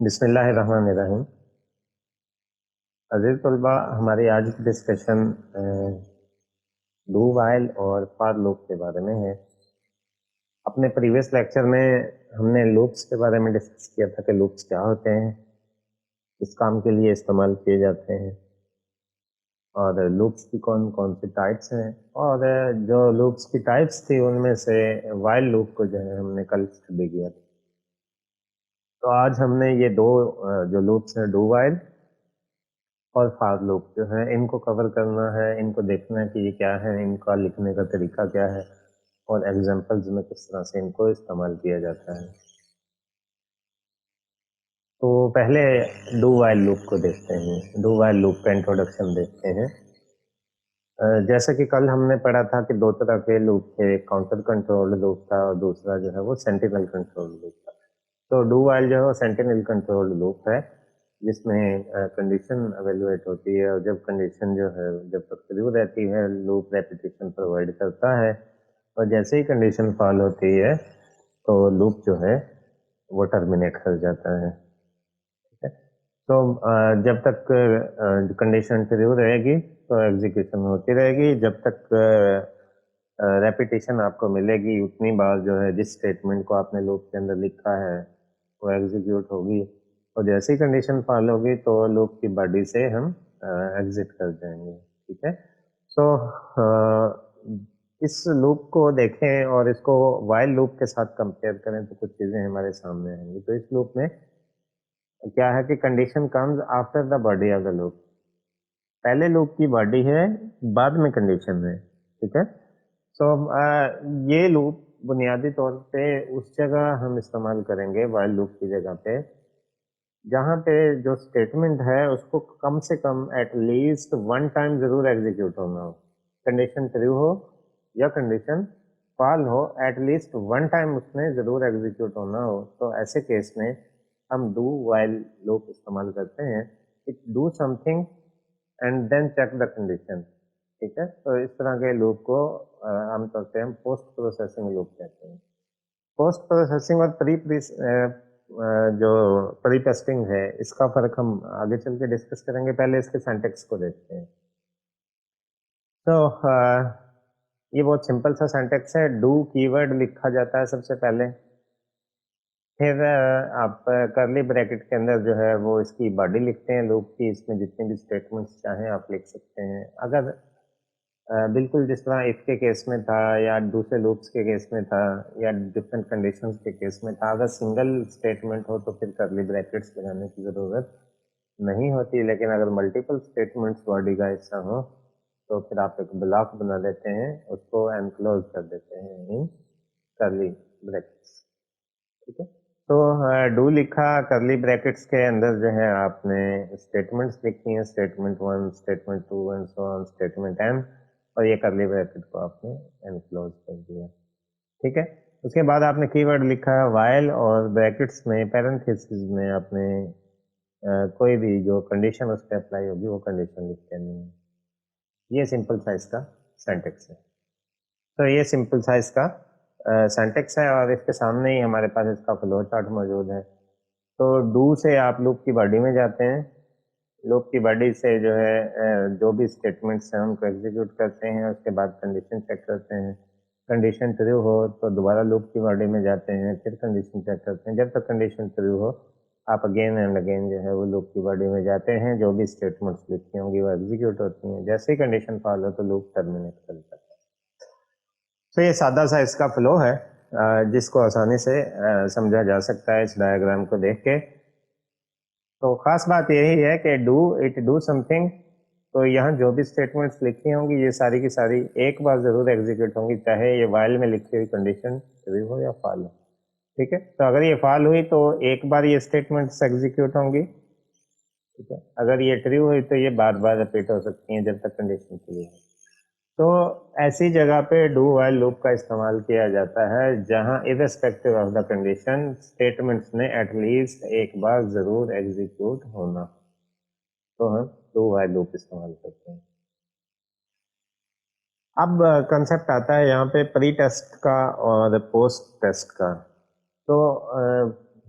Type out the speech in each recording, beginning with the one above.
बिस्मिल्लाहिर्रहमानिर्रहीम। अज़ीज़ तलबा, हमारी आज की डिस्कशन डू वाइल और फॉर लूप के बारे में है। अपने प्रीवियस लेक्चर में हमने लूप्स के बारे में डिस्कस किया था कि लूप्स क्या होते हैं, किस काम के लिए इस्तेमाल किए जाते हैं और लूप्स की कौन कौन सी टाइप्स हैं। और जो लूप्स की टाइप्स थी उनमें से वाइल लूप को जो है हमने कल स्टडी किया था। तो आज हमने ये दो जो लूप्स हैं, डू वाइल और फॉर लूप, जो है इनको कवर करना है, इनको देखना है कि ये क्या है, इनका लिखने का तरीका क्या है और एग्जांपल्स में किस तरह से इनको इस्तेमाल किया जाता है। तो पहले डू वाइल लूप को देखते हैं। डू वाइल लूप का इंट्रोडक्शन देखते हैं। जैसा कि कल हमने पढ़ा था कि दो तरह के लूप थे, एक काउंटर कंट्रोल्ड लूप था और दूसरा जो है वो सेंटिनल कंट्रोल्ड लूप था। तो डू वाइल जो है वो सेंटिनल कंट्रोल्ड लूप है, जिसमें कंडीशन एवेलुएट होती है और जब कंडीशन जो है जब तक ट्रू रहती है लूप रेपिटेशन प्रोवाइड करता है, और जैसे ही कंडीशन फॉल होती है तो लूप जो है वो टर्मिनेट कर जाता है। ठीक है। तो जब तक कंडीशन ट्रू रहेगी तो एग्जीक्यूशन होती रहेगी, जब तक रेपिटेशन आपको मिलेगी उतनी बार जो है जिस स्टेटमेंट को आपने लूप के अंदर लिखा है वो एग्जीक्यूट होगी, और जैसे ही कंडीशन फॉल होगी तो लूप की बॉडी से हम एग्जिट कर जाएंगे। ठीक है। सो इस लूप को देखें और इसको वाइल लूप के साथ कंपेयर करें तो कुछ चीजें हमारे सामने आएंगी। तो इस लूप में क्या है कि condition comes after the body of the loop. पहले लूप की बॉडी है, बाद में कंडीशन है। ठीक है। सो ये लूप बुनियादी तौर पे उस जगह हम इस्तेमाल करेंगे वाइल लूप की जगह पे जहाँ पे जो स्टेटमेंट है उसको कम से कम एटलीस्ट वन टाइम जरूर एग्जीक्यूट होना हो। कंडीशन ट्रू हो या कंडीशन फॉल हो, एटलीस्ट वन टाइम उसमें जरूर एग्जीक्यूट होना हो। तो ऐसे केस में हम डू वाइल लूप इस्तेमाल करते हैं। It do something and then check the condition. ठीक है। तो इस तरह के लूप को आमतौर पे हम पोस्ट प्रोसेसिंग लूप कहते हैं। पोस्ट प्रोसेसिंग और जो प्री टेस्टिंग है, इसका फर्क हम आगे चल के डिस्कस करेंगे। पहले इसके सिंटैक्स को देखते हैं। तो ये बहुत सिंपल सा सिंटैक्स है। डू कीवर्ड लिखा जाता है सबसे पहले, फिर आप करली ब्रैकेट के अंदर जो है वो इसकी बॉडी लिखते हैं लूप की। इसमें जितने भी स्टेटमेंट्स चाहें आप लिख सकते हैं। अगर बिल्कुल जिस तरह इफ के केस में था या दूसरे लूप्स के केस में था या डिफरेंट कंडीशंस के केस में था, अगर सिंगल स्टेटमेंट हो तो फिर करली ब्रैकेट्स लगाने की ज़रूरत नहीं होती। लेकिन अगर मल्टीपल स्टेटमेंट्स बॉडी का हिस्सा हो तो फिर आप एक ब्लॉक बना देते हैं, उसको एनक्लोज कर देते हैं इन करली ब्रैकेट्स। ठीक है। तो डू लिखा, करली ब्रैकेट्स के अंदर जो है आपने स्टेटमेंट्स लिखी हैं, statement one, statement two and so on, statement N, और ये करली ब्रैकेट को आपने एनक्लोज कर दिया। ठीक है। उसके बाद आपने कीवर्ड लिखा है वाइल, और ब्रैकेट्स में पैरेंथेसिस में आपने कोई भी जो कंडीशन उस पर अप्लाई होगी वो कंडीशन लिख देनी है। ये सिंपल साइज का सिंटैक्स है। तो ये सिंपल साइज का सिंटैक्स है और इसके सामने ही हमारे पास इसका फ्लो चार्ट मौजूद है। तो डू से आप लूप की बॉडी में जाते हैं। लूप की बॉडी से जो है जो भी स्टेटमेंट्स हैं उनको एग्जीक्यूट करते हैं, उसके बाद कंडीशन चेक करते हैं। कंडीशन ट्रू हो तो दोबारा लूप की बॉडी में जाते हैं, फिर कंडीशन चेक करते हैं। जब तक कंडीशन ट्रू हो आप अगेन एंड अगेन जो है वो लूप की बॉडी में जाते हैं। जो भी स्टेटमेंट्स लिखी होंगी वो एग्जीक्यूट होती हैं। जैसे ही कंडीशन फॉलो हो तो लूप टर्मिनेट कर जाता है। तो ये सादा सा इसका फ्लो है, जिसको आसानी से समझा जा सकता है इस डायग्राम को देख के। तो खास बात यही है कि डू इट डू समथिंग। तो यहाँ जो भी स्टेटमेंट्स लिखी होंगी ये सारी की सारी एक बार जरूर एग्जीक्यूट होंगी, चाहे ये वाइल में लिखी हुई कंडीशन ट्रू हो या फॉल हो। ठीक है। तो अगर ये फॉल हुई तो एक बार ये स्टेटमेंट्स एग्जीक्यूट होंगी। ठीक है। अगर ये ट्रू हुई तो ये बार बार रिपीट हो सकती हैं जब तक कंडीशन ट्रू है। तो ऐसी जगह पे डू वाइल लूप का इस्तेमाल किया जाता है जहां irrespective of the condition statements ने एटलीस्ट एक बार जरूर एग्जीक्यूट होना। तो हम डू वाइल लूप इस्तेमाल करते हैं। अब कंसेप्ट आता है यहाँ पे प्री टेस्ट का और पोस्ट टेस्ट का। तो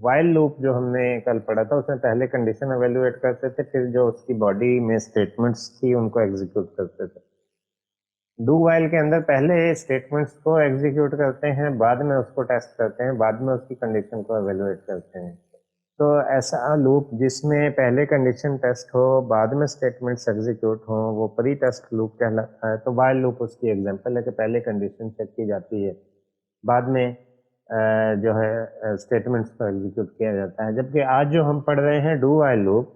वाइल लूप जो हमने कल पढ़ा था उसमें पहले कंडीशन एवेल्युएट करते थे, फिर जो उसकी बॉडी में स्टेटमेंट्स थी उनको एग्जीक्यूट करते थे। डू वाइल के अंदर पहले स्टेटमेंट्स को एग्जीक्यूट करते हैं, बाद में उसको टेस्ट करते हैं, बाद में उसकी कंडीशन को एवेल्युएट करते हैं। तो ऐसा लूप जिसमें पहले कंडीशन टेस्ट हो, बाद में स्टेटमेंट्स एग्जीक्यूट हो, वो प्री टेस्ट लूप कहलाता है। तो वाइल लूप उसकी एग्जांपल है कि पहले कंडीशन चेक की जाती है, बाद में जो है स्टेटमेंट्स को एग्जीक्यूट किया जाता है। जबकि आज जो हम पढ़ रहे हैं डू वाइल लूप,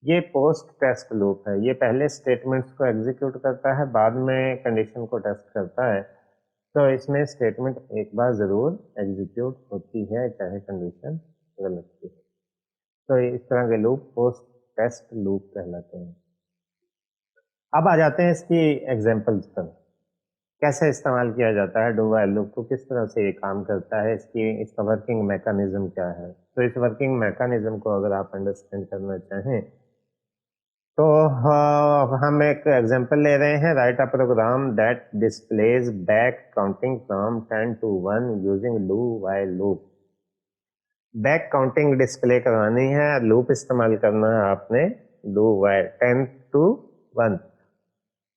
ये पोस्ट टेस्ट लूप है। ये पहले स्टेटमेंट्स को एग्जीक्यूट करता है, बाद में कंडीशन को टेस्ट करता है। तो इसमें स्टेटमेंट एक बार जरूर एग्जीक्यूट होती है, चाहे कंडीशन गलत थी। तो इस तरह के लूप पोस्ट टेस्ट लूप कहलाते हैं। अब आ जाते हैं इसकी एग्जांपल्स पर, कैसे इस्तेमाल किया जाता है डू व्हाइल लूप को, किस तरह से ये काम करता है, इसका वर्किंग मैकेनिज्म क्या है। तो इस वर्किंग मैकेनिज्म को अगर आप अंडरस्टैंड करना चाहें तो हम एक एग्जांपल ले रहे हैं। Write a program that displays back counting from 10 to 1 using do while loop. Back counting display करवानी है, लूप इस्तेमाल करना है आपने डू व्हाइल 10 to 1।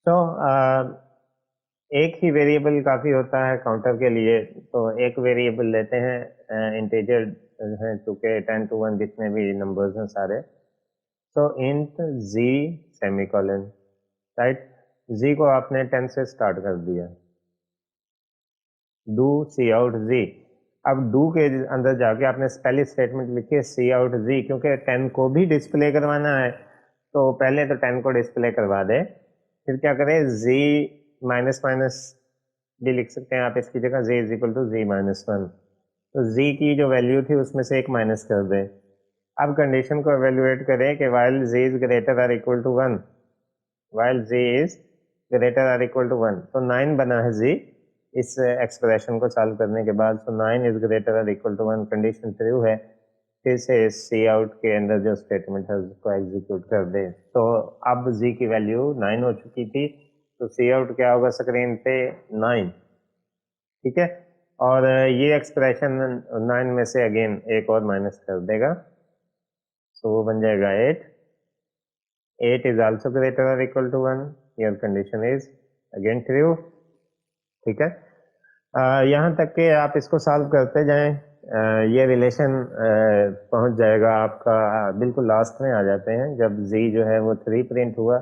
तो एक ही वेरिएबल काफ़ी होता है काउंटर के लिए, तो एक वेरिएबल लेते हैं इंटीजर है, चूँकि 10 to 1 जितने भी नंबर्स हैं सारे। तो इंट जी सेमीकोलन, राइट। जी को आपने 10 से स्टार्ट कर दिया, डू सी आउट जी। अब डू के अंदर जाके आपने पहली स्टेटमेंट लिखी है सी आउट जी, क्योंकि 10 को भी डिस्प्ले करवाना है, तो पहले तो 10 को डिस्प्ले करवा दे। फिर क्या करें, जी माइनस माइनस भी लिख सकते हैं आप इसकी जगह, z is equal to G minus one. तो z की जो वैल्यू थी उसमें से एक माइनस कर दें। अब कंडीशन को एवेल्युएट करें कि while z is greater or equal to one, while z is greater or equal to one. तो 9 बना है z इस एक्सप्रेशन को सॉल्व करने के बाद। तो 9 is greater or equal to one, condition true है। फिर से सी आउट के अंदर जो स्टेटमेंट है उसको एग्जीक्यूट कर दे। तो अब z की वैल्यू 9 हो चुकी थी, तो सी आउट क्या होगा स्क्रीन पे, 9। ठीक है, और ये एक्सप्रेशन 9 में से अगेन एक और माइनस कर देगा, तो वो बन जाएगा 8। 8 इज आल्सो ग्रेटर और equal to 1, your condition is again true. ठीक है, यहाँ तक कि आप इसको सॉल्व करते जाएं, ये रिलेशन पहुंच जाएगा आपका, बिल्कुल लास्ट में आ जाते हैं जब z जो है वो 3 प्रिंट हुआ।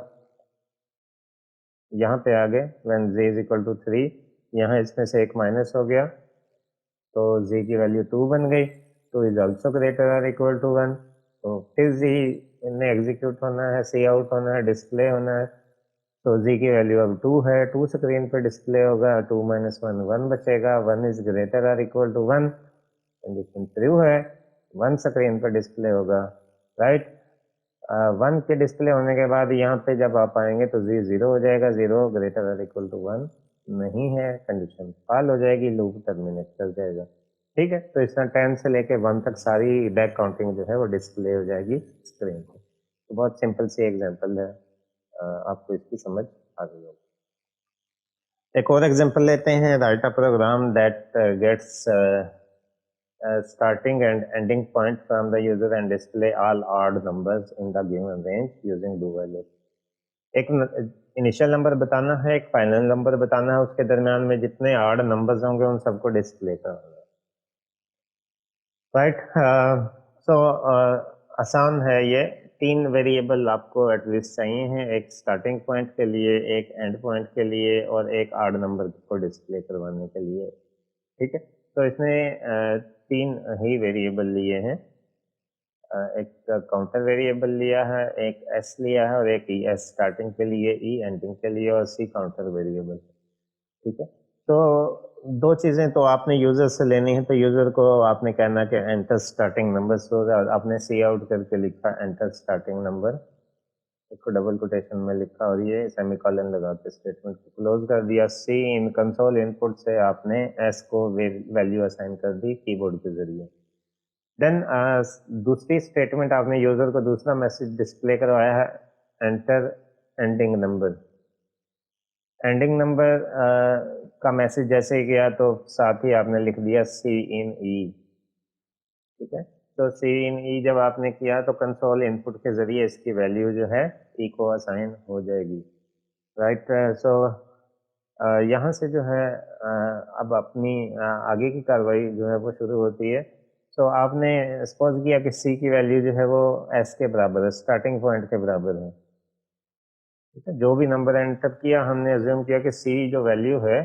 यहाँ पे आ गए when z is equal to 3, यहाँ इसमें से एक माइनस हो गया, तो z की वैल्यू 2 बन गई। 2 इज ऑल्सो ग्रेटर और इक्वल टू 1। तो फिर z ने एग्जीक्यूट होना है, सी आउट होना है, डिस्प्ले होना है। तो z की वैल्यू अब 2 है, 2 स्क्रीन पर डिस्प्ले होगा, 2 माइनस वन 1 बचेगा, 1 इज ग्रेटर और इक्वल टू 1, कंडीशन ट्रू है, 1 स्क्रीन पर डिस्प्ले होगा, राइट। 1 के डिस्प्ले होने के बाद यहाँ पे जब आप आएंगे तो z 0 हो जाएगा, 0 ग्रेटर और इक्वल टू 1 नहीं है, कंडीशन फॉल हो जाएगी, लूप टर्मिनेट कर जाएगा। ठीक है, तो इस तरह 10 से लेके 1 तक सारी बैक काउंटिंग जो है वो डिस्प्ले हो जाएगी स्क्रीन पे। तो बहुत सिंपल सी एग्जांपल है, आपको इसकी समझ आ गई होगी। एक और एग्जांपल लेते हैं। Write a program that gets starting and ending point from the user and display all odd numbers in the given range using do while loop। एक इनिशियल नंबर बताना है, एक फाइनल नंबर बताना है, उसके दरमियान में जितने आड नंबर्स होंगे उन सबको डिस्प्ले करना है, राइट। सो आसान है ये। 3 वेरिएबल आपको एटलीस्ट चाहिए हैं, एक स्टार्टिंग पॉइंट के लिए, एक एंड पॉइंट के लिए, और एक आड नंबर को डिस्प्ले करवाने के लिए। ठीक है, तो इसने 3 ही वेरिएबल लिए हैं। एक काउंटर वेरिएबल लिया है, एक एस लिया है, और एक ई, एस स्टार्टिंग के लिए, ई एंडिंग के लिए, और सी काउंटर वेरिएबल। ठीक है, तो 2 चीज़ें तो आपने यूज़र से लेनी है। तो यूज़र को आपने कहना कि एंटर स्टार्टिंग नंबर, सो आपने सी आउट करके लिखा एंटर स्टार्टिंग नंबर, इसको डबल कोटेशन में लिखा, और ये सेमीकोलन लगा के स्टेटमेंट को क्लोज कर दिया। सी इन कंसोल इनपुट से आपने एस को वैल्यू असाइन कर दी कीबोर्ड के जरिए। देन दूसरी स्टेटमेंट आपने यूजर को दूसरा मैसेज डिस्प्ले करवाया है, enter ending number. Ending number का मैसेज जैसे ही गया तो साथ ही आपने लिख दिया सी इन ई। ठीक है। तो सी इन ई जब आपने किया तो कंसोल इनपुट के जरिए इसकी वैल्यू जो है ई को असाइन हो जाएगी, राइट। सो यहाँ से जो है अब अपनी आगे की कार्रवाई जो है वो शुरू होती है। सो आपने सपोज किया कि सी की वैल्यू जो है वो एस के बराबर है, स्टार्टिंग पॉइंट के बराबर है, ठीक है। जो भी नंबर एंटर किया हमने अज्यूम किया कि सी जो वैल्यू है,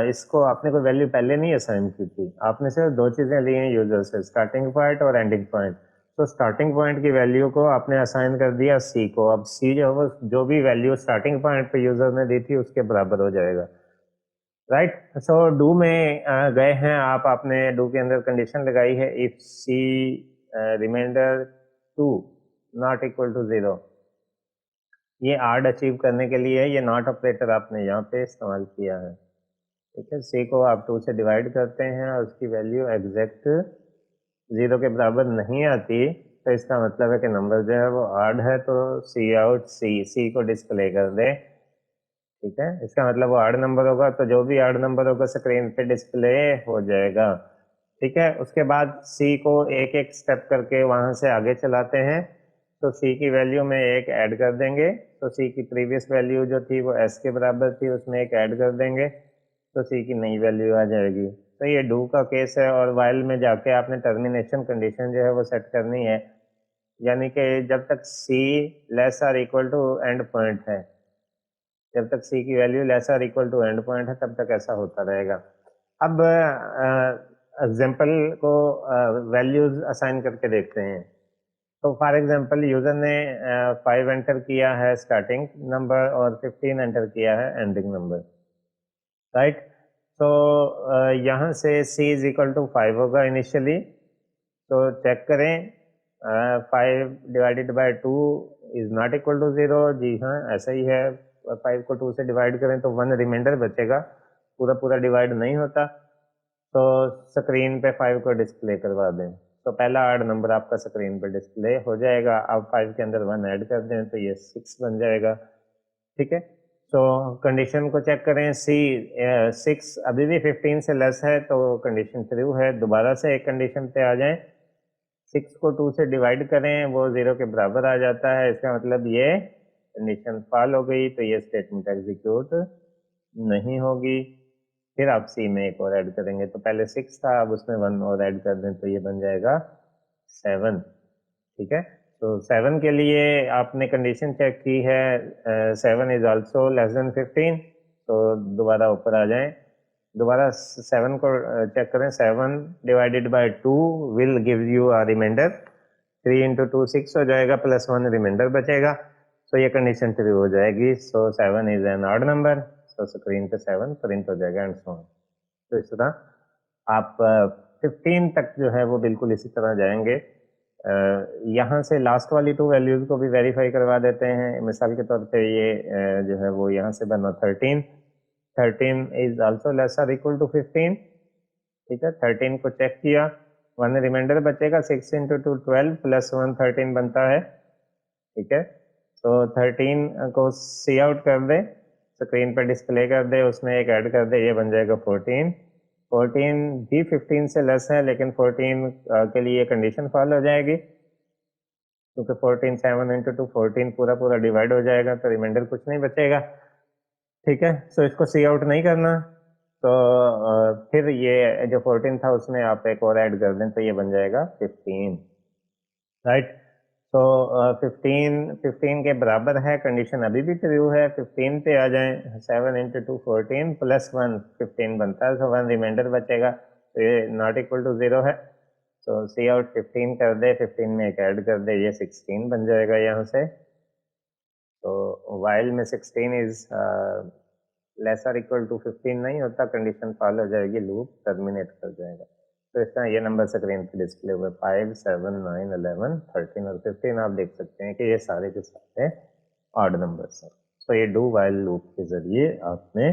इसको आपने कोई वैल्यू पहले नहीं असाइन की थी, आपने सिर्फ दो चीजें ली हैं यूजर से, स्टार्टिंग पॉइंट और एंडिंग पॉइंट। तो स्टार्टिंग पॉइंट की वैल्यू को आपने असाइन कर दिया सी को। अब सी जो है वो जो भी वैल्यू स्टार्टिंग पॉइंट पे यूजर ने दी थी उसके बराबर हो जाएगा, राइट। सो डू में गए हैं आप, आपने डू के अंदर कंडीशन लगाई है if c remainder 2 not equal to 0। ये आर्ड अचीव करने के लिए ये नॉट ऑपरेटर आपने यहाँ पे इस्तेमाल किया है, ठीक है। सी को आप 2 से डिवाइड करते हैं और उसकी वैल्यू एग्जैक्ट 0 के बराबर नहीं आती, तो इसका मतलब है कि नंबर जो है वो आर्ड है, तो सी आउट सी को डिस्प्ले कर दे, ठीक है। इसका मतलब वो आर्ड नंबर होगा, तो जो भी आर्ड नंबर होगा स्क्रीन पे डिस्प्ले हो जाएगा, ठीक है। उसके बाद सी को एक एक स्टेप करके वहां से आगे चलाते हैं। तो सी की वैल्यू में एक ऐड कर देंगे, तो सी की प्रीवियस वैल्यू जो थी वो एस के बराबर थी, उसमें एक ऐड कर देंगे, तो सी की नई वैल्यू आ जाएगी। तो ये डू का केस है। और वाइल में जाके आपने टर्मिनेशन कंडीशन जो है वो सेट करनी है, यानी कि जब तक C less or equal to end point है, जब तक सी की value less or equal to end point है तब तक ऐसा होता रहेगा। अब एग्जाम्पल को वैल्यूज असाइन करके देखते हैं। तो फॉर एग्जाम्पल यूजर ने 5 एंटर किया है स्टार्टिंग नंबर और 15 एंटर किया है एंडिंग नंबर, राइट। तो यहाँ से c इज इक्वल टू 5 होगा इनिशियली, तो चेक करें 5 divided by 2 is not equal to 0। जी हाँ, ऐसा ही है। 5 को 2 से डिवाइड करें तो 1 रिमाइंडर बचेगा, पूरा पूरा डिवाइड नहीं होता। तो स्क्रीन पे 5 को डिस्प्ले करवा दें, तो पहला आर्ड नंबर आपका स्क्रीन पे डिस्प्ले हो जाएगा। अब 5 के अंदर 1 ऐड कर दें तो ये 6 बन जाएगा, ठीक है। तो कंडीशन को चेक करें, सी 6 अभी भी 15 से लेस है, तो कंडीशन ट्रू है। दोबारा से एक कंडीशन पे आ जाएं, 6 को 2 से डिवाइड करें, वो 0 के बराबर आ जाता है, इसका मतलब ये कंडीशन फॉल हो गई, तो ये स्टेटमेंट एग्जीक्यूट नहीं होगी। फिर आप सी में एक और ऐड करेंगे, तो पहले 6 था, अब उसमें 1 और ऐड कर दें तो ये बन जाएगा 7, ठीक है। तो 7 के लिए आपने कंडीशन चेक की है 7 इज ऑल्सो लेस देन 15, तो दोबारा ऊपर आ जाएं, दोबारा 7 को चेक करें। 7 divided by 2 will give you a remainder, 3 into 2 6 हो जाएगा, प्लस 1 रिमाइंडर बचेगा, तो ये कंडीशन ट्रू हो जाएगी। सो 7 इज एन ऑड नंबर, तो स्क्रीन पे 7 प्रिंट हो जाएगा एंड सो ऑन। तो इस तरह आप 15 तक जो है वो बिल्कुल इसी तरह जाएंगे। यहाँ से लास्ट वाली 2 वैल्यूज को भी वेरीफाई करवा देते हैं। मिसाल के तौर पे ये जो है वो यहाँ से बना 13 is also less or equal to 15, ठीक है। 13 को चेक किया, 1 रिमाइंडर बचेगा, 6 इंटू 2 12 प्लस 1 13 बनता है, ठीक है। तो 13 को सी आउट कर दे, स्क्रीन पर डिस्प्ले कर दे, उसमें एक ऐड कर दे, ये बन जाएगा 14। 14 भी 15 से लेस है, लेकिन 14 के लिए कंडीशन फॉल हो जाएगी, क्योंकि 14 7 इंटू 2 14 पूरा पूरा डिवाइड हो जाएगा, तो रिमाइंडर कुछ नहीं बचेगा, ठीक है। सो इसको सी आउट नहीं करना, तो फिर ये जो 14 था उसमें आप एक और ऐड कर दें, तो ये बन जाएगा 15, राइट। तो 15 के बराबर है, कंडीशन अभी भी ट्रू है। 15 पे आ जाएं, 7 इंटू 2 14 प्लस 1 15 बनता है, तो 1 रिमाइंडर बचेगा, तो ये नॉट इक्वल टू 0 है। तो सी आउट 15 कर दे, 15 में एक ऐड कर दे, ये 16 बन जाएगा यहाँ से। तो वाइल में 16 is less or equal to 15 नहीं होता, कंडीशन फॉल हो जाएगी, लूप टर्मिनेट कर जाएगा। तो इस तरह ये नंबर स्क्रीन पे डिस्प्ले हुए 5 7 9 11 13 और 15, आप देख सकते हैं कि ये सारे के सारे ऑड नंबर्स हैं। तो ये डू वाइल लूप के जरिए आपने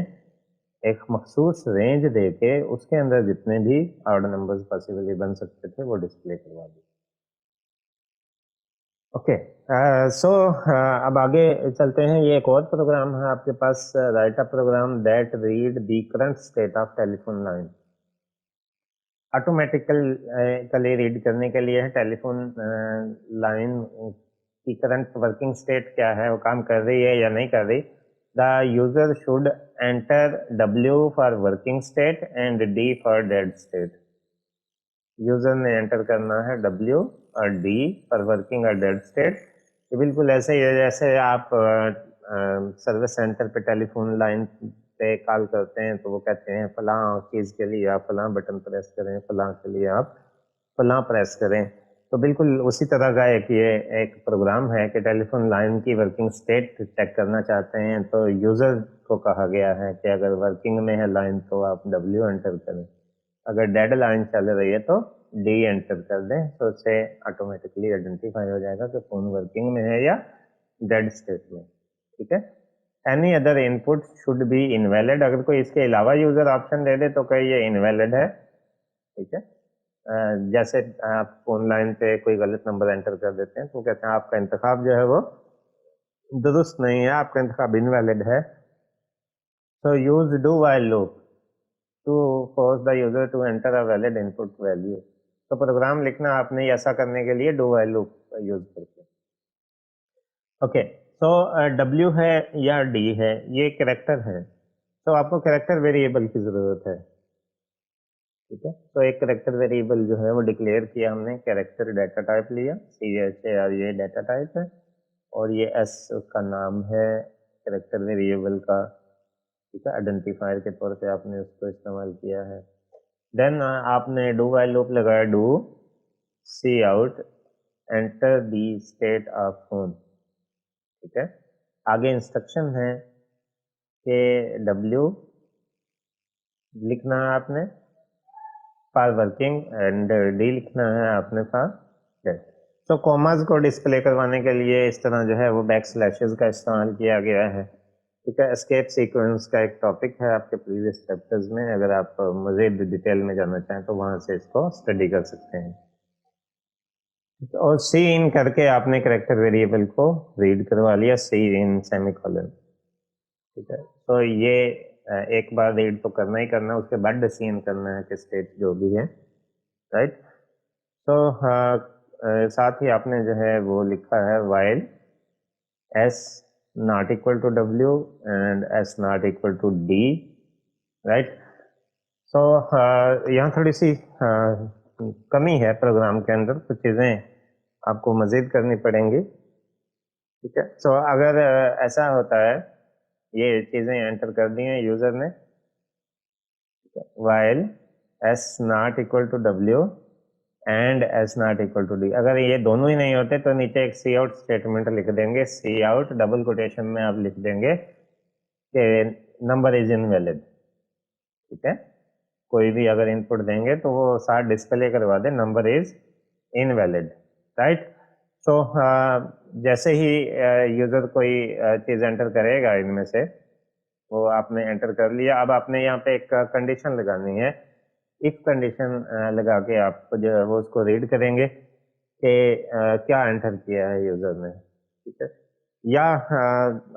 एक मखसूस रेंज देके उसके अंदर जितने भी ऑड नंबर्स पॉसिबली बन सकते थे वो डिस्प्ले करवा दिए। ओके, सो अब आगे चलते हैं। ये एक और प्रोग्राम है आपके पास, write a program that read the current state of telephone line. Automatically read करने के लिए है टेलीफोन लाइन की करंट वर्किंग स्टेट क्या है, वो काम कर रही है या नहीं कर रही. The user should enter W for working state and D for dead state. User ने एंटर करना है W और D फॉर वर्किंग और डेड स्टेट. ये बिल्कुल ऐसे ही है जैसे आप सर्विस सेंटर पे टेलीफोन लाइन पे कॉल करते हैं तो वो कहते हैं फलां चीज़ के लिए आप फलां बटन प्रेस करें, फलां के लिए आप फलां प्रेस करें. तो बिल्कुल उसी तरह का ये एक प्रोग्राम है कि टेलीफोन लाइन की वर्किंग स्टेट चेक करना चाहते हैं तो यूज़र को कहा गया है कि अगर वर्किंग में है लाइन तो आप W एंटर करें, अगर डेड लाइन चल रही है तो D एंटर कर दें. तो उससे ऑटोमेटिकली आइडेंटिफाई हो जाएगा कि फ़ोन वर्किंग में है या डेड स्टेट में. ठीक है. Any other input should be invalid. अगर कोई इसके अलावा यूजर ऑप्शन दे दे तो कहीं ये इनवैलिड है. ठीक है. जैसे आप फोन लाइन पे कोई गलत नंबर एंटर कर देते हैं तो कहते हैं आपका इंतखाब जो है वो दुरुस्त नहीं है, आपका इंतखाब इनवैलिड है. So use do while loop to force the user to enter a valid input value. तो प्रोग्राम लिखना आपने ऐसा करने के लिए डू व्हाइल लूप यूज करके. ओके. सो W है या D है, ये कैरेक्टर है. तो आपको कैरेक्टर वेरिएबल की जरूरत है. ठीक है. तो एक कैरेक्टर वेरिएबल जो है वो डिक्लेयर किया हमने, कैरेक्टर डाटा टाइप लिया, CHAR ये डाटा टाइप है और ये S उसका नाम है कैरेक्टर वेरिएबल का. ठीक है. आइडेंटिफायर के तौर पे आपने उसको इस्तेमाल किया है. देन आपने डू व्हाइल लूप लगाया, do cout enter the state of phone. ठीक है. आगे इंस्ट्रक्शन है कि W लिखना है आपने फॉर वर्किंग एंड D लिखना है आपने फॉर डेड. तो कॉमास को डिस्प्ले करवाने के लिए इस तरह जो है वो बैक स्लैशेस का इस्तेमाल किया गया है. ठीक है. एस्केप सीक्वेंस का एक टॉपिक है आपके प्रीवियस चैप्टर्स में, अगर आप मज़ीद डिटेल में जाना चाहें तो वहाँ से इसको स्टडी कर सकते हैं. और सी इन करके आपने कैरेक्टर वेरिएबल को रीड करवा लिया, सी इन सेमीकोलन. ठीक है. तो ये एक बार रीड तो करना ही करना, उसके बाद सी इन करना है कि स्टेट जो भी है. राइट. तो साथ ही आपने जो है वो लिखा है while S not equal to W and S not equal to D. Right. So यहाँ थोड़ी सी कमी है प्रोग्राम के अंदर, कुछ चीज़ें आपको मज़ीद करनी पड़ेंगी. ठीक है. सो अगर ऐसा होता है, ये चीज़ें एंटर कर दी हैं यूज़र ने, while S not equal to W and S not equal to D. अगर ये दोनों ही नहीं होते तो नीचे एक सी आउट स्टेटमेंट लिख देंगे, सी आउट डबल कोटेशन में आप लिख देंगे कि नंबर इज इनवैलिड. ठीक है. कोई भी अगर इनपुट देंगे तो वो साथ डिस्प्ले करवा दे नंबर इज इनवैलिड. राइट. सो जैसे ही यूजर कोई चीज एंटर करेगा इनमें से, वो आपने एंटर कर लिया. अब आपने यहाँ पे एक कंडीशन लगानी है, इफ कंडीशन लगा के आप जो है वो उसको रीड करेंगे कि क्या एंटर किया है यूजर ने. ठीक है. या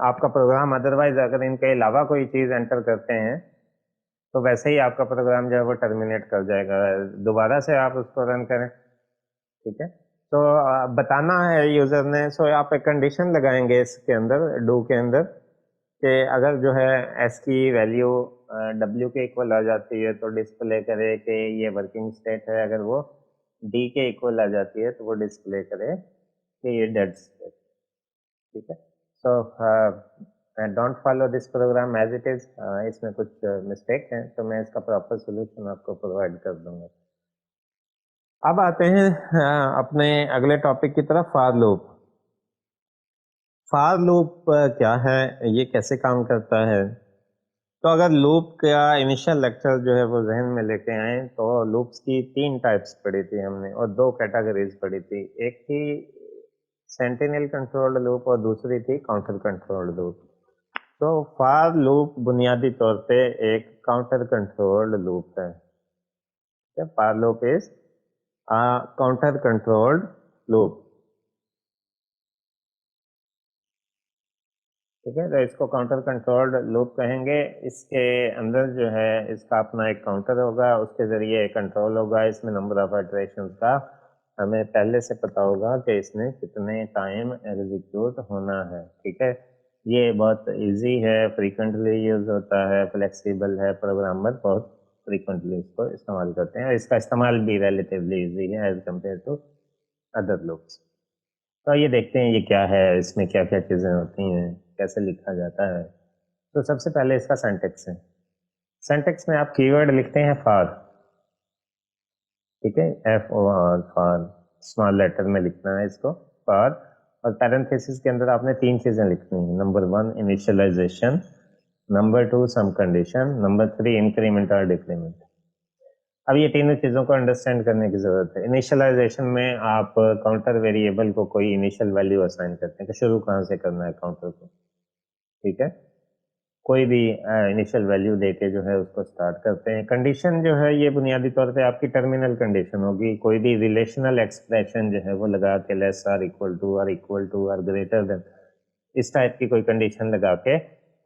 आपका प्रोग्राम अदरवाइज अगर इनके अलावा कोई चीज एंटर करते हैं तो वैसे ही आपका प्रोग्राम जो है वो टर्मिनेट कर जाएगा, दोबारा से आप उसको रन करें. ठीक है. तो बताना है यूजर ने. सो आप एक कंडीशन लगाएंगे इसके अंदर, डू के अंदर, कि अगर जो है एस की वैल्यू W के इक्वल आ जाती है तो डिस्प्ले करे कि ये वर्किंग स्टेट है, अगर वो D के इक्वल आ जाती है तो वो डिस्प्ले करे कि ये डेड स्टेट. ठीक है. So don't follow this program as it is. इसमें कुछ मिस्टेक हैं तो मैं इसका प्रॉपर सोल्यूशन आपको प्रोवाइड कर दूंगा. अब आते हैं अपने अगले टॉपिक की तरफ, फॉर लूप. फॉर लूप क्या है, ये कैसे काम करता है. तो अगर लूप का इनिशियल लेक्चर जो है वो जहन में लेके आए तो लूप्स की 3 टाइप्स पढ़ी थी हमने और 2 कैटेगरीज पढ़ी थी. एक थी सेंटिनल कंट्रोल्ड लूप और दूसरी थी काउंटर कंट्रोल्ड लूप. तो फॉर लूप बुनियादी तौर पे एक काउंटर कंट्रोल्ड लूप है. For loop is counter controlled loop. ठीक है, तो इसको काउंटर कंट्रोल्ड लूप कहेंगे। इसके अंदर जो है इसका अपना एक काउंटर होगा, उसके जरिए कंट्रोल होगा। इसमें नंबर ऑफ इटरेशन का हमें पहले से पता होगा कि इसने कितने टाइम एग्जीक्यूट होना है। ठीक है, ये बहुत इजी है, फ्रीक्वेंटली यूज होता है, फ्लेक्सिबल है, प्रोग्रामर बहुत फ्रीक्वेंटली इसको इस्तेमाल करते हैं। इसका इस्तेमाल भी रिलेटिवली इजी है as compare to other loops. तो ये देखते हैं ये क्या है, इसमें क्या क्या चीज़ें होती हैं, कैसे लिखा जाता है। तो सबसे पहले इसका सिंटैक्स है। सिंटैक्स में आप कीवर्ड लिखते हैं फॉर, ठीक है, FOR, फॉर, स्मॉल लेटर में लिखना है इसको फॉर। और पैरेंथेसिस के अंदर आपने तीन चीज़ें लिखनी है। Number 1 initialization, number 2 some condition, number 3 increment और डिक्रीमेंट। अब ये तीनों चीज़ों को अंडरस्टैंड करने की ज़रूरत है। इनिशियलाइजेशन में आप काउंटर वेरिएबल को कोई इनिशियल वैल्यू असाइन करते हैं कि शुरू कहाँ से करना है काउंटर को। ठीक है, कोई भी इनिशियल वैल्यू देके जो है उसको स्टार्ट करते हैं। कंडीशन जो है ये बुनियादी तौर पे आपकी टर्मिनल कंडीशन होगी। कोई भी रिलेशनल एक्सप्रेशन जो है वो लगा के लेस आर इक्वल टू और ग्रेटर देन, इस टाइप की कोई कंडीशन लगा के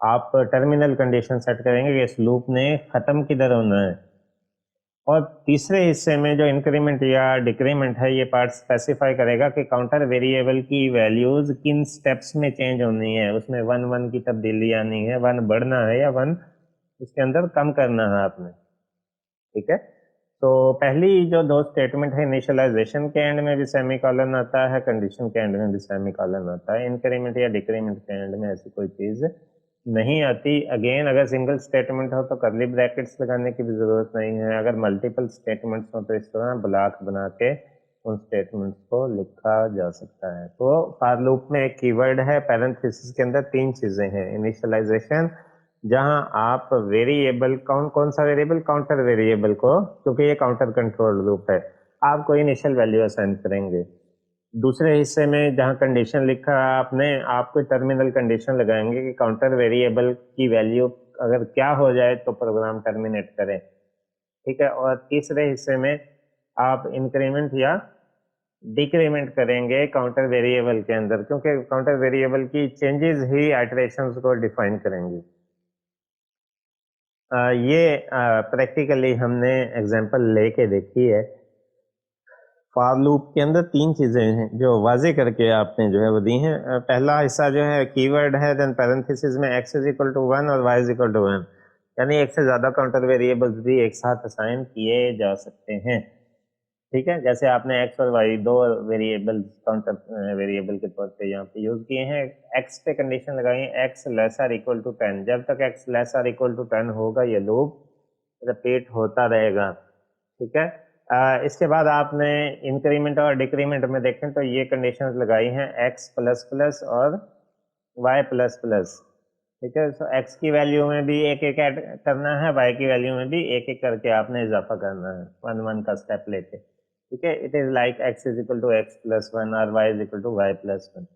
आप टर्मिनल कंडीशन सेट करेंगे कि इस लूप ने खत्म किधर होना है। और तीसरे हिस्से में जो इंक्रीमेंट या डिक्रीमेंट है ये पार्ट स्पेसिफाई करेगा कि काउंटर वेरिएबल की वैल्यूज किन स्टेप्स में चेंज होनी है। उसमें 1 1 की तब्दीली आनी है, 1 बढ़ना है या 1 इसके अंदर कम करना है आपने। ठीक है, तो पहली जो दो स्टेटमेंट है, इनिशियलाइजेशन के एंड में भी सेमी कॉलन आता है, कंडीशन के एंड में भी सेमी कॉलन आता है। इंक्रीमेंट या डिक्रीमेंट के एंड में ऐसी कोई चीज नहीं आती। अगेन अगर सिंगल स्टेटमेंट हो तो कर्ली ब्रैकेट्स लगाने की भी जरूरत नहीं है। अगर मल्टीपल स्टेटमेंट्स हो तो इस तरह ब्लॉक बना के उन स्टेटमेंट्स को लिखा जा सकता है। तो फॉर लूप में एक कीवर्ड है, पैरेंथेसिस के अंदर तीन चीजें हैं। इनिशियलाइजेशन, जहां आप वेरिएबल, कौन कौन सा वेरिएबल, काउंटर वेरिएबल को, क्योंकि ये काउंटर कंट्रोल लूप है, आप कोई इनिशियल वैल्यू असाइन करेंगे। दूसरे हिस्से में जहां कंडीशन लिखा है आपने, आप कोई टर्मिनल कंडीशन लगाएंगे कि काउंटर वेरिएबल की वैल्यू अगर क्या हो जाए तो प्रोग्राम टर्मिनेट करें। ठीक है, और तीसरे हिस्से में आप इंक्रीमेंट या डिक्रीमेंट करेंगे काउंटर वेरिएबल के अंदर, क्योंकि काउंटर वेरिएबल की चेंजेस ही आइटरेशंस को डिफाइन करेंगी। ये प्रैक्टिकली हमने एग्जांपल लेके देखी है। फॉर लूप के अंदर तीन चीजें हैं जो वाजे करके आपने जो है वो दी हैं। पहला हिस्सा जो है कीवर्ड है, देन पैरेंथेसिस में x इज इक्वल टू 1 और y इज इक्वल टू 1, यानी एक से ज्यादा काउंटर वेरिएबल्स भी एक साथ असाइन किए जा सकते हैं। ठीक है, जैसे आपने x और y दो वेरिएबल्स काउंटर वेरिएबल के तौर पे यहाँ पे यूज किए हैं। x पे कंडीशन लगाई है x less or equal to 10, जब तक x less or equal to 10 होगा ये लूप रिपीट होता रहेगा। ठीक है, इसके बाद आपने इंक्रीमेंट और डिक्रीमेंट में देखें तो ये कंडीशंस लगाई हैं x प्लस प्लस और y प्लस प्लस। ठीक है, तो x की वैल्यू में भी एक एक ऐड करना है, y की वैल्यू में भी एक एक करके आपने इजाफा करना है, 1 1 का स्टेप लेके। ठीक है, it is like x is equal to x plus 1 और y is equal to y plus 1।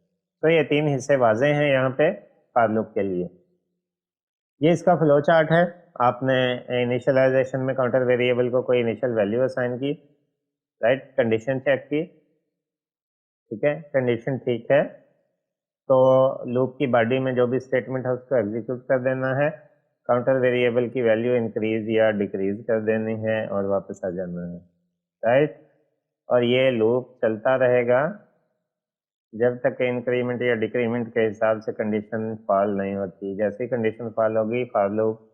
तो ये तीन हिस्से वाजे हैं यहाँ पे फॉर लूप के लिए। ये इसका फ्लो चार्ट है। आपने इनिशियलाइजेशन में काउंटर वेरिएबल को कोई इनिशियल वैल्यू असाइन की, राइट, कंडीशन चेक की, ठीक है, कंडीशन ठीक है तो लूप की बॉडी में जो भी स्टेटमेंट है उसको एग्जीक्यूट कर देना है। काउंटर वेरिएबल की वैल्यू इंक्रीज या डिक्रीज कर देनी है और वापस आ जाना है, राइट। और ये लूप चलता रहेगा जब तक इंक्रीमेंट या डिक्रीमेंट के हिसाब से कंडीशन फॉल नहीं होती। जैसे ही कंडीशन फॉल होगी फॉर लूप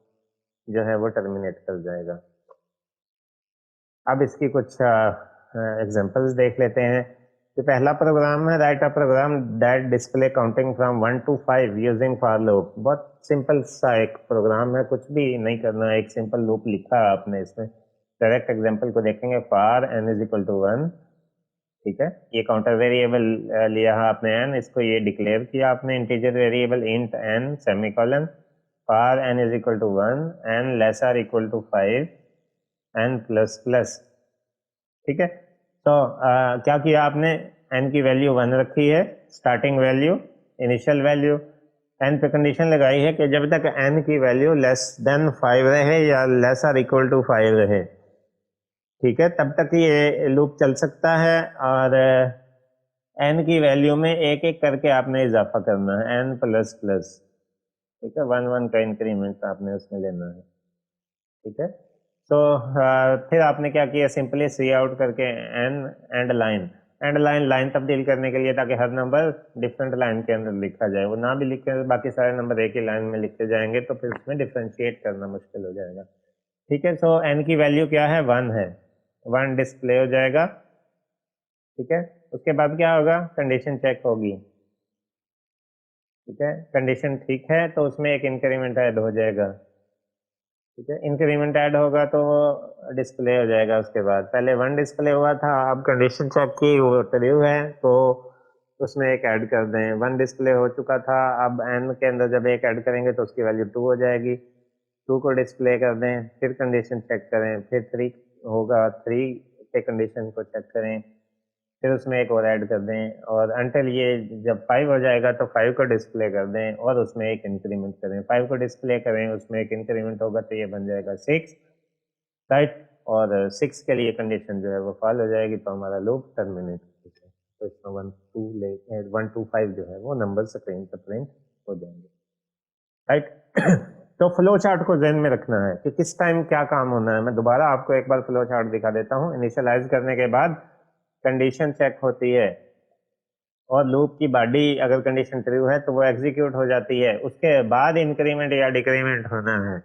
जो है वो टर्मिनेट कर जाएगा। अब इसकी कुछ एग्जांपल्स देख लेते हैं। तो पहला प्रोग्राम है, write a program that display counting from 1 to 5 using for loop. बहुत सिंपल सा एक प्रोग्राम है, कुछ भी नहीं करना है, एक सिंपल लूप लिखा है आपने इसमें। डायरेक्ट एग्जांपल को देखेंगे, for n is equal to 1। ठीक है, ये काउंटर वेरिएबल लिया है आपने n, इसको ये डिक्लेयर किया आपने integer variable int n semicolon, for n is equal to 1, n less or equal to 5, n plus plus. ठीक है, तो क्या किया आपने, n की वैल्यू 1 रखी है, starting value, initial value. n पे कंडीशन लगाई है कि जब तक n की वैल्यू लेस देन 5 रहे या लेस आर इक्वल टू 5 रहे, ठीक है, तब तक ये लूप चल सकता है। और n की वैल्यू में एक एक करके आपने इजाफा करना है, n प्लस प्लस। ठीक है, 1 1 का इंक्रीमेंट आपने उसमें लेना है। ठीक है, तो फिर आपने क्या किया, सिंपली सी आउट करके n end line, end line line तब्दील करने के लिए, ताकि हर नंबर डिफरेंट लाइन के अंदर लिखा जाए, वो ना भी लिखे बाकी सारे नंबर एक ही लाइन में लिखते जाएंगे तो फिर उसमें डिफ्रेंशिएट करना मुश्किल हो जाएगा। ठीक है, सो एन की वैल्यू क्या है, 1 है, 1 डिस्प्ले हो जाएगा। ठीक है, उसके बाद क्या होगा, कंडीशन चेक होगी। ठीक है, कंडीशन ठीक है तो उसमें एक इंक्रीमेंट ऐड हो जाएगा। ठीक है, इंक्रीमेंट ऐड होगा तो डिस्प्ले हो जाएगा। उसके बाद पहले 1 डिस्प्ले हुआ था, अब कंडीशन चेक की वो ट्रू है तो उसमें एक ऐड कर दें। 1 डिस्प्ले हो चुका था, अब एन के अंदर जब एक ऐड करेंगे तो उसकी वैल्यू 2 हो जाएगी, 2 को डिस्प्ले कर दें, फिर कंडीशन चेक करें, फिर 3 होगा, 3 के कंडीशन को चेक करें, फिर उसमें एक और ऐड कर दें, और अंटिल ये जब 5 हो जाएगा तो 5 को डिस्प्ले कर दें और उसमें एक इंक्रीमेंट करें, 5 को डिस्प्ले करें, उसमें एक इंक्रीमेंट होगा तो ये बन जाएगा 6, राइट। और 6 के लिए कंडीशन जो है वो फॉल हो जाएगी तो हमारा लूप टर्मिनेट हो जाएगा। तो इसमें 1 2 5 जो है वो नंबर स्क्रीन पर प्रिंट हो जाएंगे, राइट। तो फ्लो चार्ट को ध्यान में रखना है कि किस टाइम क्या काम होना है। मैं दोबारा आपको एक बार फ्लो चार्ट दिखा देता हूँ। इनिशियलाइज करने के बाद कंडीशन चेक होती है और लूप की बॉडी अगर कंडीशन ट्रू है तो वो एग्जीक्यूट हो जाती है, उसके बाद इंक्रीमेंट या डिक्रीमेंट होना है।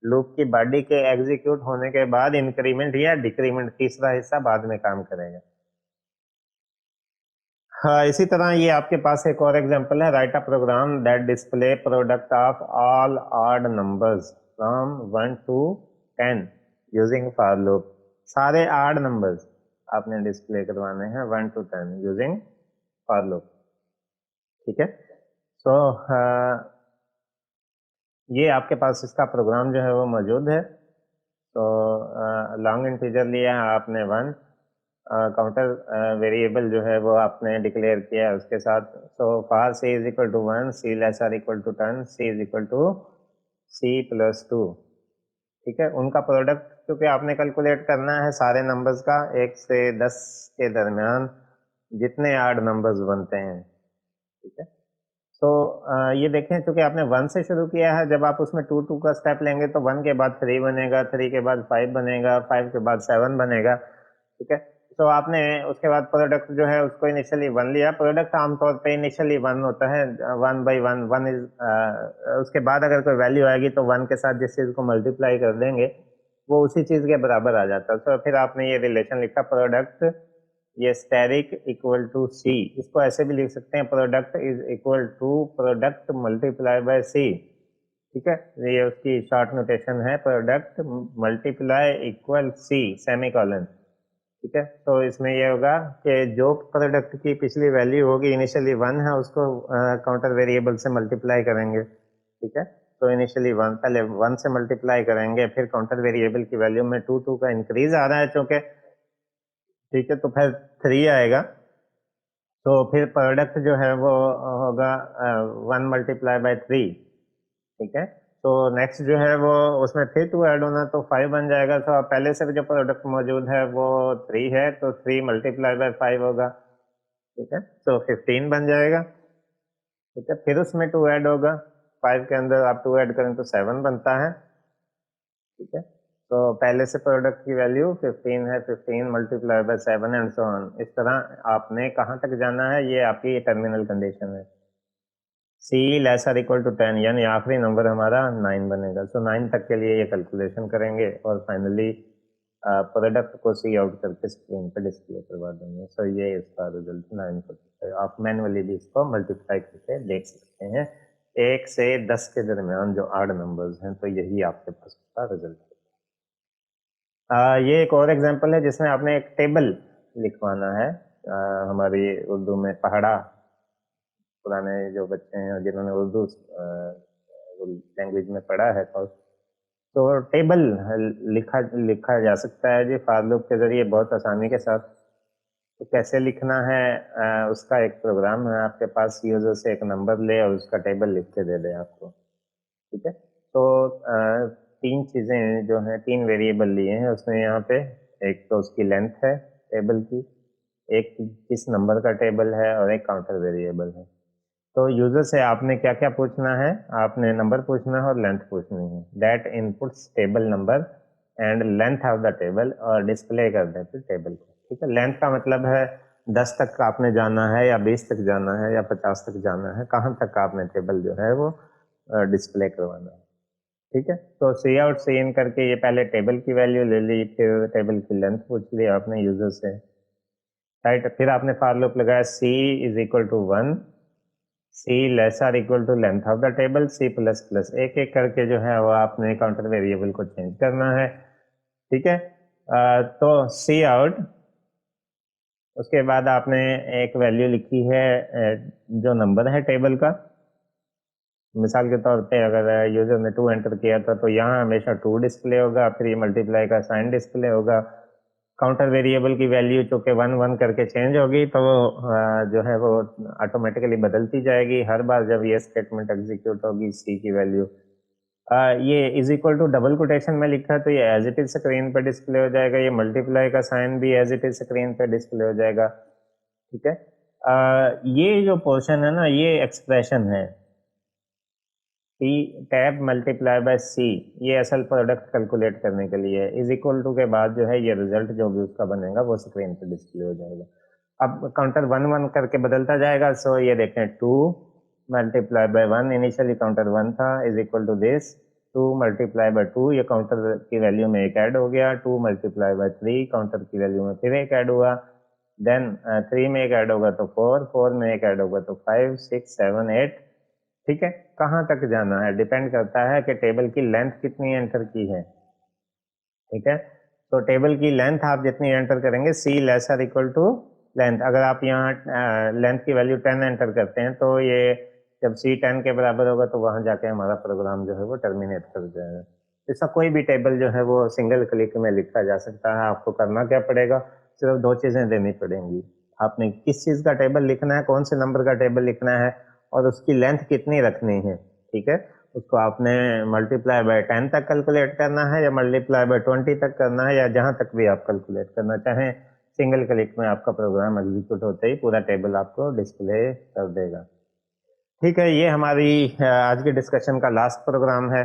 लूप की बॉडी के एग्जीक्यूट होने के बाद इंक्रीमेंट या डिक्रीमेंट, तीसरा हिस्सा बाद में काम करेगा। हाँ, इसी तरह ये आपके पास एक और एग्जांपल है, write a program that display product of all odd numbers from 1 to 10 using for loop. सारे ऑड नंबर्स आपने डिस्प्ले करवाने हैं 1 to 10 यूजिंग फॉर लूप। ठीक है, सो ये आपके पास इसका प्रोग्राम जो है वो मौजूद है। तो लॉन्ग इंटीजर लिया है आपने 1, काउंटर वेरिएबल जो है वो आपने डिक्लेयर किया है उसके साथ। So for C is equal to 1, C less or equal to 10, C is equal to C plus 2। ठीक है, उनका प्रोडक्ट क्योंकि आपने कैलकुलेट करना है सारे नंबर्स का 1 से 10 के दरमियान जितने आड नंबर्स बनते हैं। ठीक है, तो ये देखें क्योंकि आपने 1 से शुरू किया है, जब आप उसमें 2 2 का स्टेप लेंगे तो 1 के बाद 3 बनेगा, 3 के बाद 5 बनेगा, 5 के बाद 7 बनेगा। ठीक है, तो आपने उसके बाद प्रोडक्ट जो है उसको इनिशियली 1 लिया। प्रोडक्ट आमतौर पे इनिशियली 1 होता है, 1 बाई 1, 1 इज, उसके बाद अगर कोई वैल्यू आएगी तो 1 के साथ जिस चीज़ को मल्टीप्लाई कर देंगे वो उसी चीज़ के बराबर आ जाता है। तो फिर आपने ये रिलेशन लिखा, प्रोडक्ट ये स्टेरिक इक्वल टू सी, इसको ऐसे भी लिख सकते हैं, product is equal to product multiply by C. ठीक है, ये उसकी शॉर्ट नोटेशन है, product multiply equal C semicolon. ठीक है, तो इसमें ये होगा कि जो प्रोडक्ट की पिछली वैल्यू होगी इनिशियली 1 है उसको काउंटर वेरिएबल से मल्टीप्लाई करेंगे। ठीक है, तो इनिशियली 1, पहले 1 से मल्टीप्लाई करेंगे, फिर काउंटर वेरिएबल की वैल्यू में 2 2 का इंक्रीज आ रहा है चूंकि। ठीक है, तो फिर 3 आएगा, तो फिर प्रोडक्ट जो है वो होगा 1 मल्टीप्लाई बाय 3। ठीक है, तो नेक्स्ट जो है वो उसमें फिर 2 ऐड होना तो 5 बन जाएगा। तो अब पहले से जो प्रोडक्ट मौजूद है वो 3 है तो 3 मल्टीप्लाई बाय 5 होगा। ठीक है, तो 15 बन जाएगा। ठीक है, फिर उसमें 2 ऐड होगा, 5 के अंदर आप 2 ऐड करें तो 7 बनता है। ठीक है, तो पहले से प्रोडक्ट की वैल्यू 15 है, 15 multiply by 7 and so on. इस तरह आपने कहाँ तक जाना है, ये आपकी टर्मिनल कंडीशन है। सी लेसर इक्वल टू 10 यानी आखिरी नंबर हमारा 9 बनेगा। सो 9 तक के लिए ये कैलकुलेशन करेंगे और फाइनली प्रोडक्ट को सी आउट करके स्क्रीन पे डिस्प्ले करवा देंगे। सो ये इसका रिजल्ट 9 है। आप मैनुअली भी इसको मल्टीप्लाई करके देख सकते हैं। 1 से 10 के दरमियान जो आड नंबर्स हैं तो यही आपके पास उसका रिजल्ट है। ये एक और एग्जांपल है जिसमें आपने एक टेबल लिखवाना है। हमारी उर्दू में पहाड़ा, पुराने जो बच्चे हैं जिन्होंने उर्दू लैंग्वेज में पढ़ा है तो टेबल लिखा लिखा जा सकता है जी फॉर लूप के जरिए बहुत आसानी के साथ। तो कैसे लिखना है, उसका एक प्रोग्राम है आपके पास, यूजर से एक नंबर ले और उसका टेबल लिख के दे दे आपको। ठीक है, तो 3 चीजें जो हैं, 3 वेरिएबल लिए हैं उसने यहाँ पे। एक तो उसकी लेंथ है टेबल की, एक किस नंबर का टेबल है और एक काउंटर वेरिएबल है। तो यूजर से आपने क्या क्या पूछना है, आपने नंबर पूछना है और लेंथ पूछनी है। That inputs table number and length of the table, और डिस्प्ले कर देते टेबल को। ठीक है, लेंथ का मतलब है 10 तक आपने जाना है या 20 तक जाना है या 50 तक जाना है, कहाँ तक आपने टेबल जो है वो डिस्प्ले करवाना है। ठीक है, तो सी आउट सी इन करके ये पहले टेबल की वैल्यू ले ली, फिर टेबल की लेंथ पूछ ली आपने यूजर से, राइट। फिर आपने फॉर लूप लगाया C is equal to 1, C less or equal to length of the table, C plus plus, एक एक करके जो है वो आपने काउंटर वेरिएबल को चेंज करना है। ठीक है, तो सी आउट, उसके बाद आपने एक वैल्यू लिखी है जो नंबर है टेबल का। मिसाल के तौर पे अगर यूजर ने 2 एंटर किया था तो यहाँ हमेशा 2 डिस्प्ले होगा, फिर ये मल्टीप्लाई का साइन डिस्प्ले होगा। काउंटर वेरिएबल की वैल्यू चूंकि 1 1 करके चेंज होगी तो वो जो है वो ऑटोमेटिकली बदलती जाएगी हर बार जब ये स्टेटमेंट एग्जीक्यूट होगी। सी की वैल्यू ये is equal to double quotation में लिखा है तो ये एज इट इज स्क्रीन पे डिस्प्ले हो जाएगा, ये मल्टीप्लाई का साइन भी एज इट इज स्क्रीन पे डिस्प्ले हो जाएगा। ठीक है, ये जो पोर्शन है ना, ये एक्सप्रेशन है सी टैब मल्टीप्लाई बाय सी, ये असल प्रोडक्ट कैलकुलेट करने के लिए इज इक्वल टू के बाद जो है ये रिजल्ट जो भी उसका बनेगा वो स्क्रीन पे डिस्प्ले हो जाएगा। अब काउंटर 1 1 करके बदलता जाएगा, सो ये देखें 2 मल्टीप्लाई बाय 1, इनिशियली काउंटर 1 था, is equal to this 2 multiply by 2, ये काउंटर की वैल्यू में एक ऐड हो गया, 2 मल्टीप्लाई बाय 3 काउंटर की वैल्यू में फिर एक ऐड हुआ, देन 3 में एक ऐड होगा तो 4, 4 में एक ऐड होगा तो 5 6 7 8। ठीक है, कहाँ तक जाना है डिपेंड करता है कि टेबल की लेंथ कितनी एंटर की है। ठीक है, तो टेबल की लेंथ आप जितनी एंटर करेंगे, C less or equal to length, अगर आप यहाँ लेंथ की वैल्यू 10 एंटर करते हैं तो ये जब सी 10 के बराबर होगा तो वहां जाके हमारा प्रोग्राम जो है वो टर्मिनेट कर जाएगा। इसका कोई भी टेबल जो है वो सिंगल क्लिक में लिखा जा सकता है। आपको करना क्या पड़ेगा, सिर्फ 2 चीजें देनी पड़ेंगी। आपने किस चीज का टेबल लिखना है, कौन से नंबर का टेबल लिखना है और उसकी लेंथ कितनी रखनी है। ठीक है, उसको आपने मल्टीप्लाई बाय 10 तक कैलकुलेट करना है या मल्टीप्लाई बाय 20 तक करना है, या जहां तक भी आप कैलकुलेट करना चाहें, सिंगल क्लिक में आपका प्रोग्राम एग्जीक्यूट होते ही पूरा टेबल आपको डिस्प्ले कर देगा। ठीक है, ये हमारी आज की डिस्कशन का लास्ट प्रोग्राम है।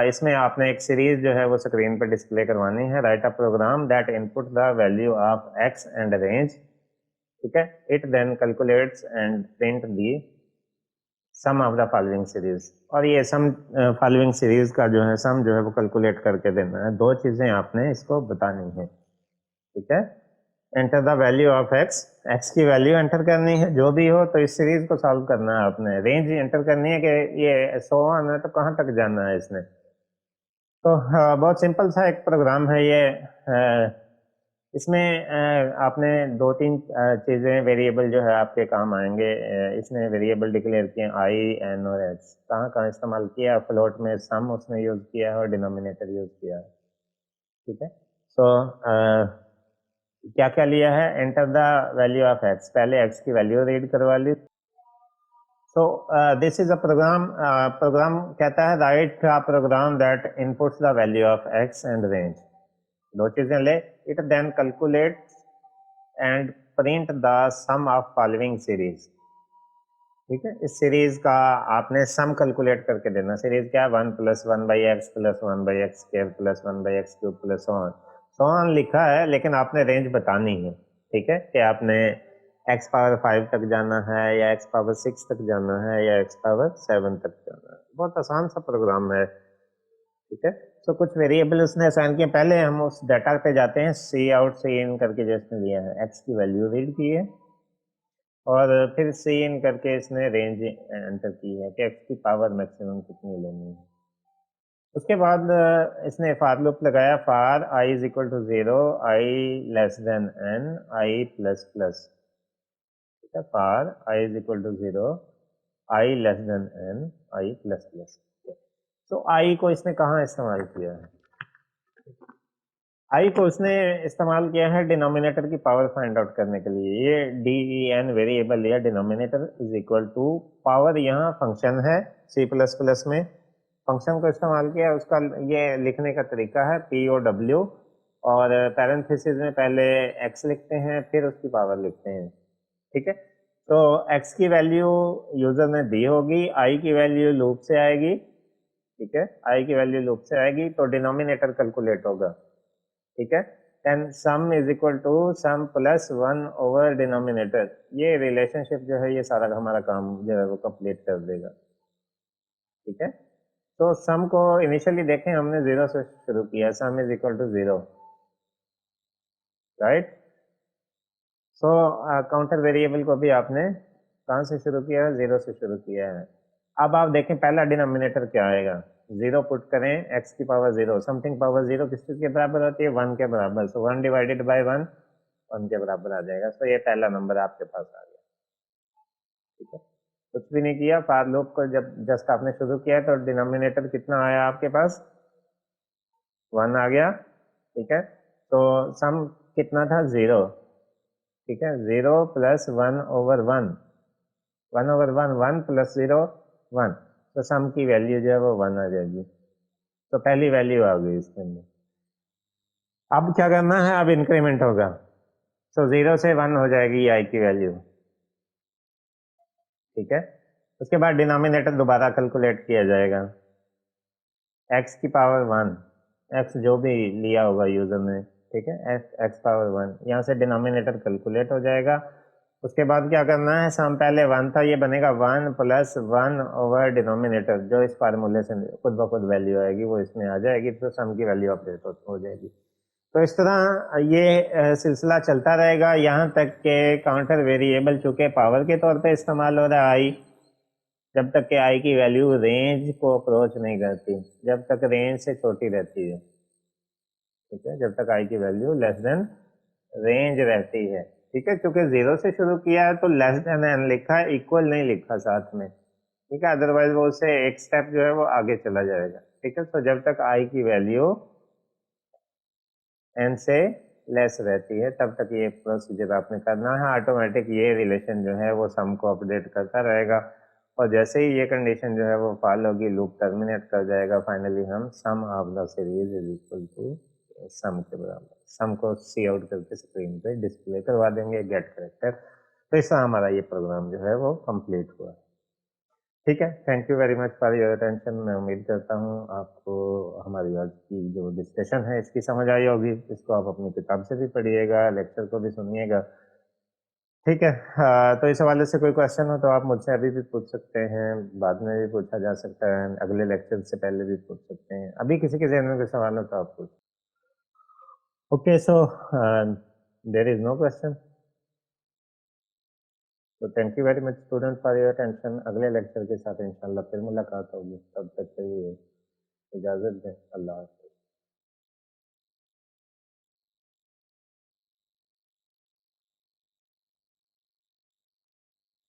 इसमें आपने एक सीरीज जो है वो स्क्रीन पर डिस्प्ले करवानी है। Write a program that input the value of x and range. ठीक है, it then calculates and print the sum of the following series, और ये सम फॉलोइंग सीरीज का जो है सम जो है वो कैलकुलेट करके देना है। 2 चीजें आपने इसको बतानी है। ठीक है, enter the value of x, x की वैल्यू एंटर करनी है जो भी हो, तो इस सीरीज को सॉल्व करना है आपने। रेंज एंटर करनी है कि ये 100 आना है तो कहाँ तक जाना है इसने। तो बहुत सिंपल सा एक प्रोग्राम है ये। इसमें आपने 2 3 चीज़ें वेरिएबल जो है आपके काम आएंगे। इसने वेरिएबल डिक्लेयर किए आई एन और एच, कहाँ कहाँ इस्तेमाल किया, फ्लोट में सम उसने यूज़ किया है और डिनोमिनेटर यूज़ किया है। ठीक है, सो क्या क्या लिया है, enter the value of X, पहले एक्स की वैल्यू रीड करवा ली। So this is a program, program कहता है write a program that inputs the value of x and range. 2 चीजें ले, it then calculates and print the sum of following series. ठीक है, इस सीरीज का आपने सम कैलकुलेट करके देना। सीरीज क्या है, 1 + 1 by x plus 1 by x square plus 1 by x cube plus so on लिखा है, लेकिन आपने रेंज बतानी है। ठीक है, कि आपने एक्स पावर 5 तक जाना है या एक्स पावर 6 तक जाना है या एक्स पावर 7 तक जाना है। बहुत आसान सा प्रोग्राम है। ठीक है, सो कुछ वेरिएबल उसने असाइन किए। पहले हम उस डाटा पे जाते हैं, सी आउट सी इन करके जो इसने लिया है, एक्स की वैल्यू रीड की है और फिर सी इन करके इसने रेंज एंटर की है कि एक्स की पावर मैक्सिमम कितनी लेनी है। उसके बाद इसने फॉर लूप लगाया, for i is equal to 0, i less than n, i plus plus. ठीक है, for i is equal to 0, i less than n, i plus plus. तो आई को इसने कहाँ इस्तेमाल किया है, आई को उसने इस्तेमाल किया है डिनोमिनेटर की पावर फाइंड आउट करने के लिए। ये डी ई एन वेरिएबल लिया, denominator is equal to power, यहाँ फंक्शन है सी प्लस प्लस में, फंक्शन को इस्तेमाल किया। उसका ये लिखने का तरीका है पी ओ डब्ल्यू, और पैरेंथेसिस में पहले एक्स लिखते हैं फिर उसकी पावर लिखते हैं। ठीक है, तो x की वैल्यू यूजर ने दी होगी, i की वैल्यू लूप से आएगी, ठीक है, i की वैल्यू लूप से आएगी, तो डिनोमिनेटर कैलकुलेट होगा, ठीक है। Then sum is equal to sum plus 1 over denominator. ये रिलेशनशिप जो है ये सारा हमारा काम जो है वो कंप्लीट कर देगा, ठीक है। तो सम को इनिशियली देखें हमने 0 से शुरू किया, sum is equal to 0, right. So counter variable को भी आपने कहाँ से शुरू किया है, 0 से शुरू किया है। अब आप देखें पहला डिनोमिनेटर क्या आएगा, 0 पुट करें, x की पावर 0, समथिंग पावर 0 किस चीज के बराबर होती है, 1 के बराबर, सो 1 डिवाइडेड बाय 1 1 के बराबर आ जाएगा। सो ये पहला नंबर आपके पास आ गया, ठीक है। कुछ भी नहीं किया, फॉर लूप को जब जस्ट आपने शुरू किया तो डिनोमिनेटर कितना आया आपके पास, 1 आ गया, ठीक है। तो सम कितना था, 0, ठीक है, 0 प्लस 1 ओवर 1, 1 ओवर 1, 1 प्लस 0 1, तो सम की वैल्यू जो है वो 1 आ जाएगी। तो पहली वैल्यू आ गई इसके अंदर। अब क्या करना है, अब इंक्रीमेंट होगा, सो 0 से 1 हो जाएगी आई की वैल्यू, ठीक है। उसके बाद डिनोमिनेटर दोबारा कैलकुलेट किया जाएगा, x की पावर 1, x जो भी लिया होगा यूजर ने, ठीक है, x पावर 1, यहाँ से डिनोमिनेटर कैलकुलेट हो जाएगा। उसके बाद क्या करना है, सम पहले 1 था, ये बनेगा 1 प्लस 1 ओवर डिनोमिनेटर, जो इस फार्मूले से खुद ब खुद वैल्यू आएगी वो इसमें आ जाएगी, तो सम की वैल्यू अपडेट हो जाएगी। तो इस तरह ये सिलसिला चलता रहेगा यहाँ तक कि काउंटर वेरिएबल चूंकि पावर के तौर पे इस्तेमाल हो रहा है आई, जब तक कि आई की वैल्यू रेंज को अप्रोच नहीं करती, जब तक रेंज से छोटी रहती है, ठीक है, जब तक आई की वैल्यू लेस देन रेंज रहती है, ठीक है। क्योंकि 0 से शुरू किया है तो लेस देन एन लिखा है, इक्वल नहीं लिखा साथ में, ठीक है, अदरवाइज वो उससे एक स्टेप जो है वो आगे चला जाएगा, ठीक है। तो जब तक आई की वैल्यू एन से लेस रहती है तब तक ये प्रोसीजर आपने करना है, ऑटोमेटिक ये रिलेशन जो है वो सम को अपडेट करता रहेगा, और जैसे ही ये कंडीशन जो है वो फॉल होगी लूप टर्मिनेट कर जाएगा, फाइनली हम sum of the series is equal to sum के बराबर, सम को सी आउट करके स्क्रीन पे डिस्प्ले करवा देंगे, गेट करेक्टर। तो इस तरह हमारा ये प्रोग्राम जो है वो कंप्लीट हुआ, ठीक है। Thank you very much for your attention. मैं उम्मीद करता हूँ आपको हमारी आज की जो डिस्कशन है इसकी समझ आई होगी, इसको आप अपनी किताब से भी पढ़िएगा, लेक्चर को भी सुनिएगा, ठीक है। तो इस हवाले से कोई क्वेश्चन हो तो आप मुझसे अभी भी पूछ सकते हैं, बाद में भी पूछा जा सकता है, अगले लेक्चर से पहले भी पूछ सकते हैं, अभी किसी के जहन में कोई सवाल हो तो आप पूछ। Okay, so there is no question, तो thank you very much student for your attention. अगले लेक्चर के साथ इंशाल्लाह फिर मुलाकात होगी, तब तक के लिए इजाज़त दें, अल्लाह हाफ़िज़।